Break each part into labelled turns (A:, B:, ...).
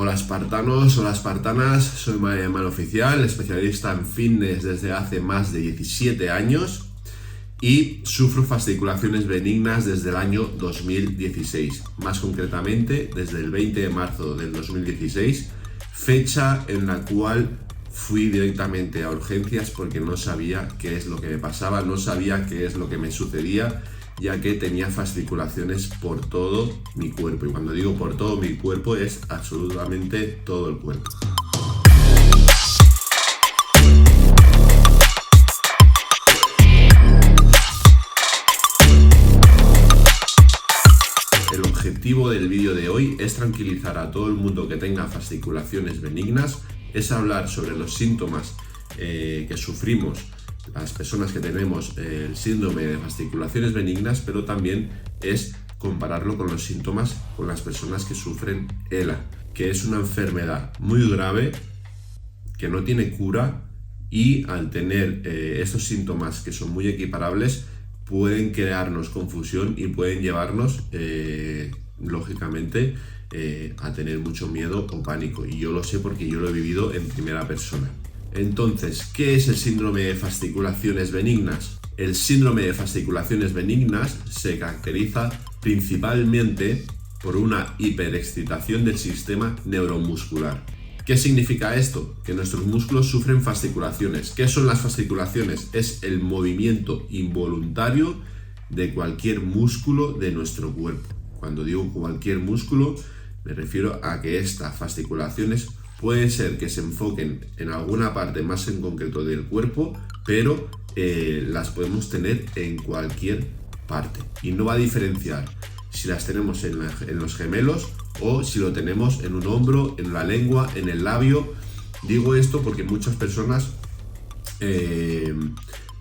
A: Hola espartanos, hola espartanas, soy Man Oficial, especialista en fitness desde hace más de 17 años y sufro fasciculaciones benignas desde el año 2016, más concretamente desde el 20 de marzo del 2016, fecha en la cual fui directamente a urgencias porque no sabía qué es lo que me pasaba, no sabía qué es lo que me sucedía, ya que tenía fasciculaciones por todo mi cuerpo. Y cuando digo por todo mi cuerpo es absolutamente todo el cuerpo. El objetivo del vídeo de hoy es tranquilizar a todo el mundo que tenga fasciculaciones benignas, es hablar sobre los síntomas que sufrimos las personas que tenemos el síndrome de fasciculaciones benignas, pero también es compararlo con los síntomas con las personas que sufren ELA, que es una enfermedad muy grave, que no tiene cura y al tener estos síntomas que son muy equiparables pueden crearnos confusión y pueden llevarnos lógicamente a tener mucho miedo o pánico, y yo lo sé porque yo lo he vivido en primera persona. Entonces, ¿qué es el síndrome de fasciculaciones benignas? El síndrome de fasciculaciones benignas se caracteriza principalmente por una hiperexcitación del sistema neuromuscular. ¿Qué significa esto? Que nuestros músculos sufren fasciculaciones. ¿Qué son las fasciculaciones? Es el movimiento involuntario de cualquier músculo de nuestro cuerpo. Cuando digo cualquier músculo, me refiero a que estas fasciculaciones pueden ser que se enfoquen en alguna parte más en concreto del cuerpo, pero las podemos tener en cualquier parte. Y no va a diferenciar si las tenemos en los gemelos o si lo tenemos en un hombro, en la lengua, en el labio. Digo esto porque muchas personas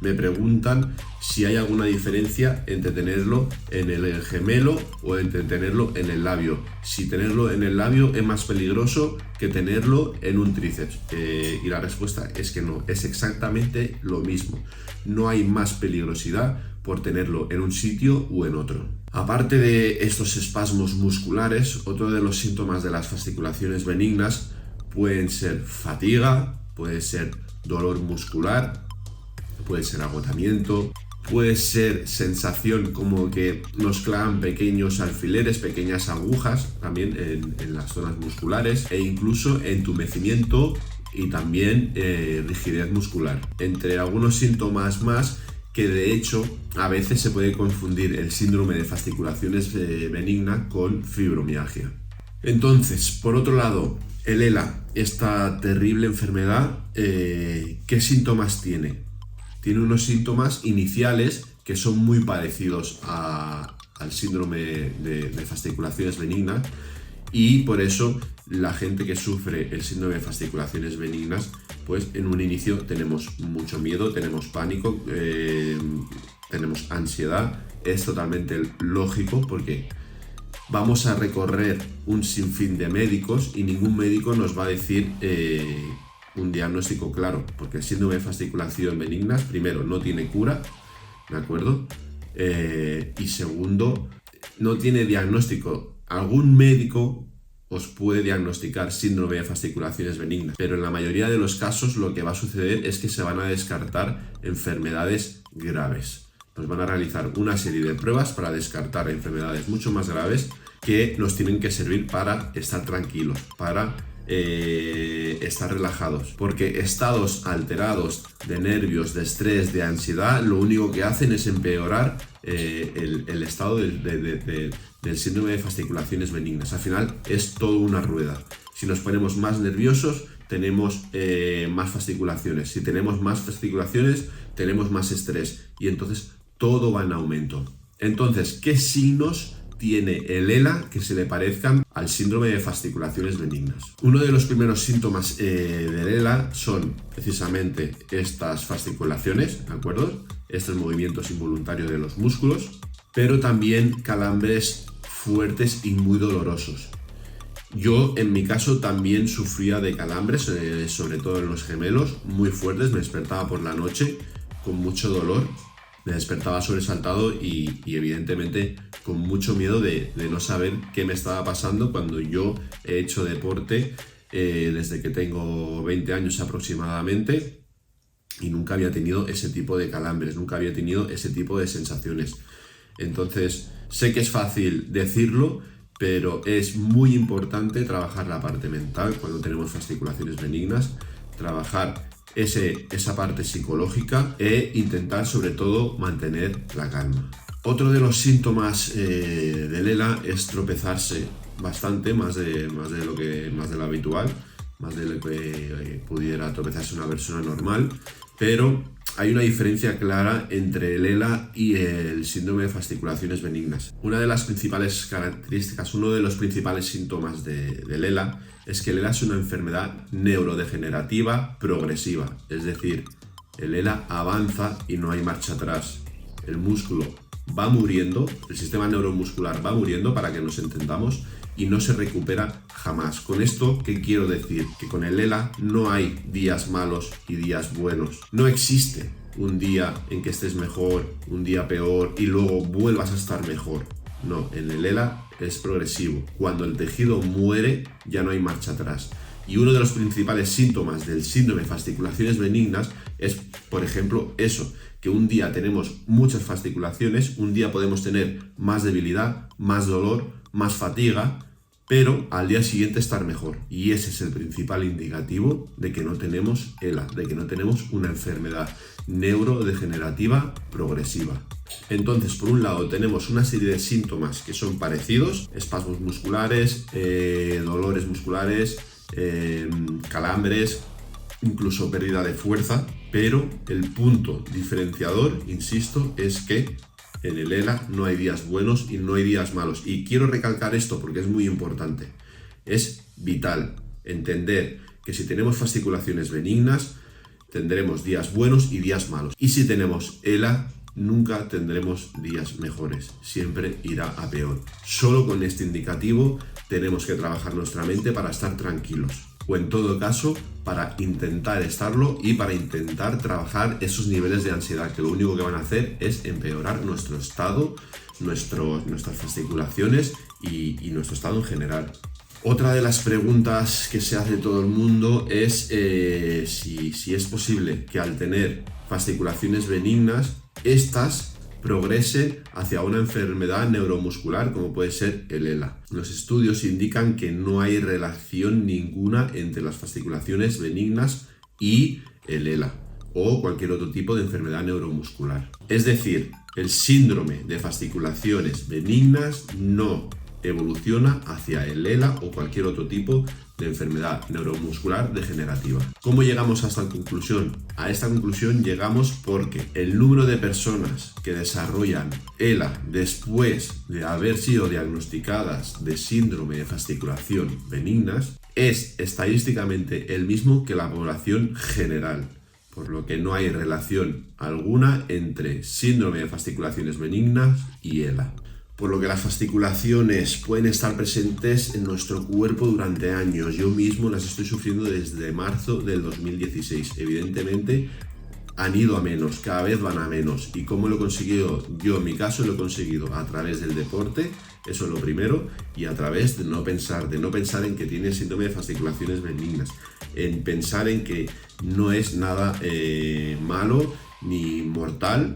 A: me preguntan si hay alguna diferencia entre tenerlo en el gemelo o entre tenerlo en el labio. Si tenerlo en el labio es más peligroso que tenerlo en un tríceps. Y la respuesta es que no, es exactamente lo mismo. No hay más peligrosidad por tenerlo en un sitio o en otro. Aparte de estos espasmos musculares, otro de los síntomas de las fasciculaciones benignas pueden ser fatiga, puede ser dolor muscular, puede ser agotamiento, puede ser sensación como que nos clavan pequeños alfileres, pequeñas agujas también en las zonas musculares, e incluso entumecimiento y también rigidez muscular, entre algunos síntomas más que de hecho a veces se puede confundir el síndrome de fasciculaciones benigna con fibromialgia. Entonces, por otro lado, el ELA, esta terrible enfermedad, ¿qué síntomas tiene? Tiene unos síntomas iniciales que son muy parecidos al síndrome de fasciculaciones benignas, y por eso la gente que sufre el síndrome de fasciculaciones benignas, pues en un inicio tenemos mucho miedo, tenemos pánico, tenemos ansiedad. Es totalmente lógico porque vamos a recorrer un sinfín de médicos y ningún médico nos va a decir un diagnóstico claro, porque el síndrome de fasciculación benignas, primero, no tiene cura, ¿de acuerdo? Y segundo, no tiene diagnóstico. Algún médico os puede diagnosticar síndrome de fasciculaciones benignas, pero en la mayoría de los casos lo que va a suceder es que se van a descartar enfermedades graves. Nos van a realizar una serie de pruebas para descartar enfermedades mucho más graves que nos tienen que servir para estar tranquilos, para estar relajados, porque estados alterados de nervios, de estrés, de ansiedad, lo único que hacen es empeorar el estado del síndrome de fasciculaciones benignas. Al final es toda una rueda. Si nos ponemos más nerviosos, tenemos más fasciculaciones. Si tenemos más fasciculaciones, tenemos más estrés, y entonces todo va en aumento. Entonces, ¿qué signos tiene el ELA que se le parezcan al síndrome de fasciculaciones benignas? Uno de los primeros síntomas del ELA son precisamente estas fasciculaciones, ¿de acuerdo? Estos movimientos involuntarios de los músculos, pero también calambres fuertes y muy dolorosos. Yo, en mi caso, también sufría de calambres, sobre todo en los gemelos, muy fuertes. Me despertaba por la noche con mucho dolor. me despertaba sobresaltado y evidentemente con mucho miedo de no saber qué me estaba pasando cuando yo he hecho deporte desde que tengo 20 años aproximadamente y nunca había tenido ese tipo de calambres, nunca había tenido ese tipo de sensaciones. Entonces, sé que es fácil decirlo, pero es muy importante trabajar la parte mental cuando tenemos fasciculaciones benignas, trabajar esa parte psicológica e intentar sobre todo mantener la calma. Otro de los síntomas del ELA es tropezarse bastante, más de lo habitual, más de lo que pudiera tropezarse una persona normal, pero hay una diferencia clara entre el ELA y el síndrome de fasciculaciones benignas. Una de las principales características, uno de los principales síntomas del ELA es que el ELA es una enfermedad neurodegenerativa progresiva, es decir, el ELA avanza y no hay marcha atrás. El músculo va muriendo, el sistema neuromuscular va muriendo, para que nos entendamos, y no se recupera jamás. Con esto, ¿qué quiero decir? Que con el ELA no hay días malos y días buenos. No existe un día en que estés mejor, un día peor y luego vuelvas a estar mejor. No, en el ELA es progresivo. Cuando el tejido muere, ya no hay marcha atrás. Y uno de los principales síntomas del síndrome de fasciculaciones benignas es, por ejemplo, eso, que un día tenemos muchas fasciculaciones, un día podemos tener más debilidad, más dolor, más fatiga, pero al día siguiente estar mejor. Y ese es el principal indicativo de que no tenemos ELA, de que no tenemos una enfermedad neurodegenerativa progresiva. Entonces, por un lado, tenemos una serie de síntomas que son parecidos: espasmos musculares, dolores musculares, calambres, incluso pérdida de fuerza, pero el punto diferenciador, insisto, es que en el ELA no hay días buenos y no hay días malos. Y quiero recalcar esto porque es muy importante. Es vital entender que si tenemos fasciculaciones benignas, tendremos días buenos y días malos. Y si tenemos ELA, nunca tendremos días mejores. Siempre irá a peor. Solo con este indicativo tenemos que trabajar nuestra mente para estar tranquilos. O en todo caso, para intentar estarlo y para intentar trabajar esos niveles de ansiedad, que lo único que van a hacer es empeorar nuestro estado, nuestras fasciculaciones y nuestro estado en general. Otra de las preguntas que se hace todo el mundo es si es posible que al tener fasciculaciones benignas, estas progrese hacia una enfermedad neuromuscular como puede ser el ELA. Los estudios indican que no hay relación ninguna entre las fasciculaciones benignas y el ELA o cualquier otro tipo de enfermedad neuromuscular. Es decir, el síndrome de fasciculaciones benignas no evoluciona hacia el ELA o cualquier otro tipo de enfermedad neuromuscular degenerativa. ¿Cómo llegamos a esta conclusión? A esta conclusión llegamos porque el número de personas que desarrollan ELA después de haber sido diagnosticadas de síndrome de fasciculación benignas es estadísticamente el mismo que la población general, por lo que no hay relación alguna entre síndrome de fasciculaciones benignas y ELA. Por lo que las fasciculaciones pueden estar presentes en nuestro cuerpo durante años. Yo mismo las estoy sufriendo desde marzo del 2016. Evidentemente han ido a menos, cada vez van a menos. ¿Y cómo lo he conseguido? Yo en mi caso lo he conseguido a través del deporte, eso es lo primero, y a través de no pensar en que tiene síndrome de fasciculaciones benignas, en pensar en que no es nada malo ni mortal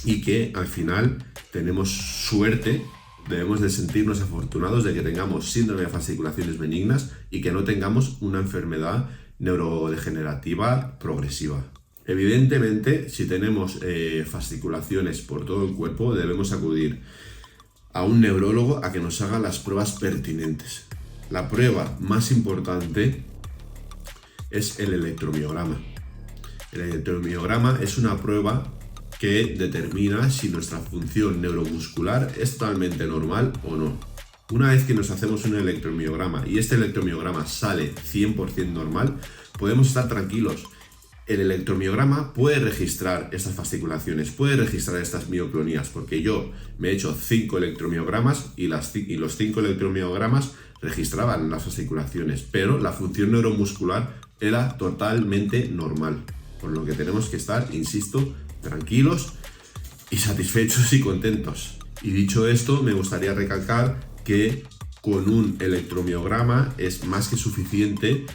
A: y que al final tenemos suerte, debemos de sentirnos afortunados de que tengamos síndrome de fasciculaciones benignas y que no tengamos una enfermedad neurodegenerativa progresiva. Evidentemente, si tenemos fasciculaciones por todo el cuerpo, debemos acudir a un neurólogo a que nos haga las pruebas pertinentes. La prueba más importante es el electromiograma. El electromiograma es una prueba que determina si nuestra función neuromuscular es totalmente normal o no. Una vez que nos hacemos un electromiograma y este electromiograma sale 100% normal, podemos estar tranquilos. El electromiograma puede registrar estas fasciculaciones, puede registrar estas mioclonías, porque yo me he hecho 5 electromiogramas y los 5 electromiogramas registraban las fasciculaciones, pero la función neuromuscular era totalmente normal. Por lo que tenemos que estar, insisto, tranquilos y satisfechos y contentos. Y dicho esto, me gustaría recalcar que con un electromiograma es más que suficiente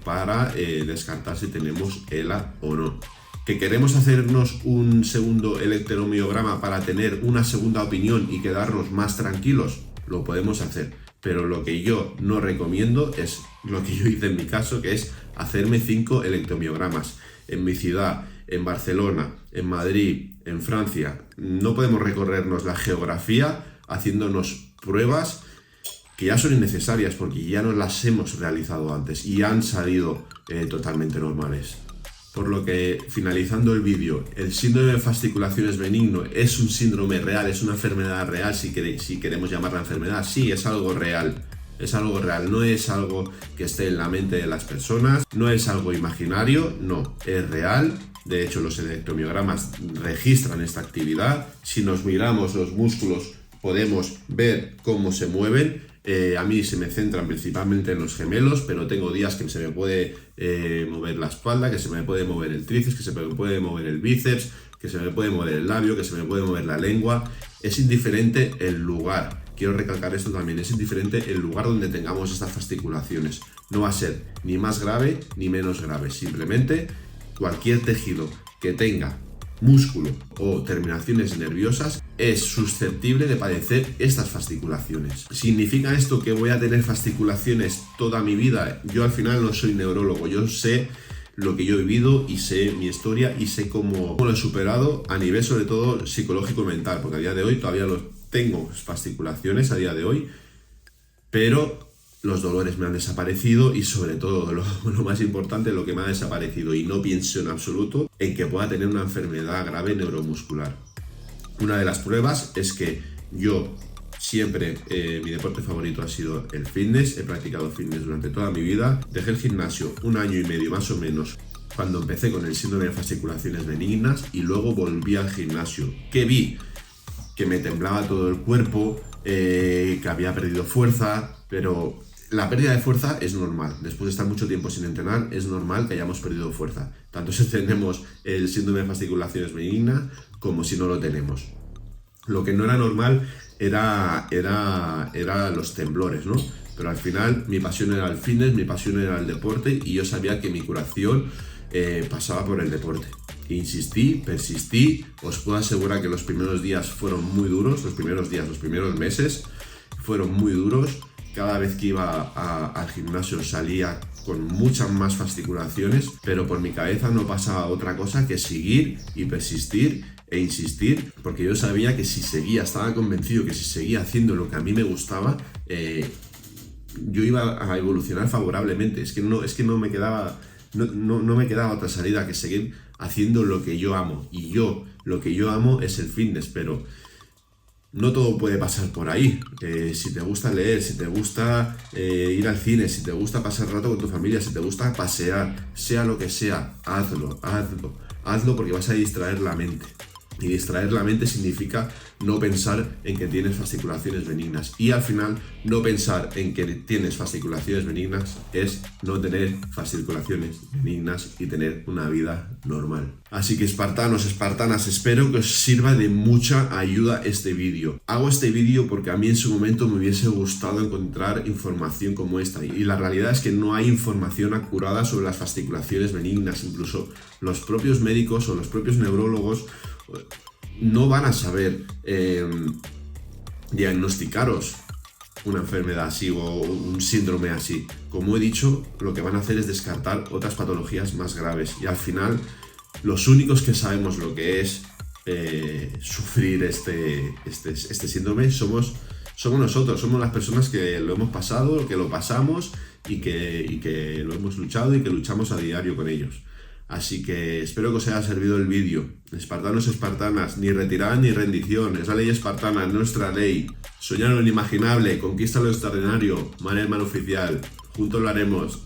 A: para descartar si tenemos ELA o no. ¿Que queremos hacernos un segundo electromiograma para tener una segunda opinión y quedarnos más tranquilos? Lo podemos hacer, pero lo que yo no recomiendo es lo que yo hice en mi caso, que es hacerme 5 electromiogramas. En mi ciudad, en Barcelona, en Madrid, en Francia, no podemos recorrernos la geografía haciéndonos pruebas que ya son innecesarias porque ya no las hemos realizado antes y han salido totalmente normales. Por lo que, finalizando el vídeo, el síndrome de fasciculaciones benigno es un síndrome real, es una enfermedad real, si queremos llamarla enfermedad. Sí, es algo real, no es algo que esté en la mente de las personas, no es algo imaginario, no, es real. De hecho, los electromiogramas registran esta actividad. Si nos miramos los músculos, podemos ver cómo se mueven. A mí se me centran principalmente en los gemelos, pero tengo días que se me puede mover la espalda, que se me puede mover el tríceps, que se me puede mover el bíceps, que se me puede mover el labio, que se me puede mover la lengua. Es indiferente el lugar. Quiero recalcar esto también, es indiferente el lugar donde tengamos estas fasciculaciones. No va a ser ni más grave ni menos grave. Simplemente cualquier tejido que tenga músculo o terminaciones nerviosas es susceptible de padecer estas fasciculaciones. ¿Significa esto que voy a tener fasciculaciones toda mi vida? Yo al final no soy neurólogo, yo sé lo que yo he vivido y sé mi historia y sé cómo lo he superado a nivel sobre todo psicológico y mental, porque a día de hoy todavía tengo fasciculaciones a día de hoy, pero los dolores me han desaparecido y sobre todo, lo más importante, lo que me ha desaparecido, y no pienso en absoluto en que pueda tener una enfermedad grave neuromuscular. Una de las pruebas es que yo siempre, mi deporte favorito ha sido el fitness, he practicado fitness durante toda mi vida, dejé el gimnasio 1 año y medio más o menos cuando empecé con el síndrome de fasciculaciones benignas y luego volví al gimnasio. ¿Qué vi? Que me temblaba todo el cuerpo, que había perdido fuerza, pero la pérdida de fuerza es normal. Después de estar mucho tiempo sin entrenar, es normal que hayamos perdido fuerza. Tanto si tenemos el síndrome de fasciculaciones benignas como si no lo tenemos. Lo que no era normal era los temblores, ¿no? Pero al final mi pasión era el fitness, mi pasión era el deporte y yo sabía que mi curación pasaba por el deporte. Insistí, persistí, os puedo asegurar que los primeros días fueron muy duros, los primeros meses fueron muy duros. Cada vez que iba al gimnasio salía con muchas más fasciculaciones, pero por mi cabeza no pasaba otra cosa que seguir y persistir e insistir, porque yo sabía que si seguía, estaba convencido que si seguía haciendo lo que a mí me gustaba, yo iba a evolucionar favorablemente. Es que no me quedaba otra salida que seguir haciendo lo que yo amo. Y lo que yo amo es el fitness, pero no todo puede pasar por ahí. Si te gusta leer, si te gusta ir al cine, si te gusta pasar rato con tu familia, si te gusta pasear, sea lo que sea, hazlo porque vas a distraer la mente. Y distraer la mente significa no pensar en que tienes fasciculaciones benignas. Y al final, no pensar en que tienes fasciculaciones benignas es no tener fasciculaciones benignas y tener una vida normal. Así que espartanos, espartanas, espero que os sirva de mucha ayuda este vídeo. Hago este vídeo porque a mí en su momento me hubiese gustado encontrar información como esta. Y la realidad es que no hay información acurada sobre las fasciculaciones benignas. Incluso los propios médicos o los propios neurólogos no van a saber diagnosticaros una enfermedad así o un síndrome así. Como he dicho, lo que van a hacer es descartar otras patologías más graves y al final los únicos que sabemos lo que es sufrir este síndrome somos nosotros, somos las personas que lo hemos pasado, que lo pasamos y que lo hemos luchado y que luchamos a diario con ellos. Así que espero que os haya servido el vídeo. Espartanos, espartanas, ni retirada ni rendición. Es la ley espartana, nuestra ley. Soñar lo inimaginable, conquista lo extraordinario. Man hermano oficial. Juntos lo haremos.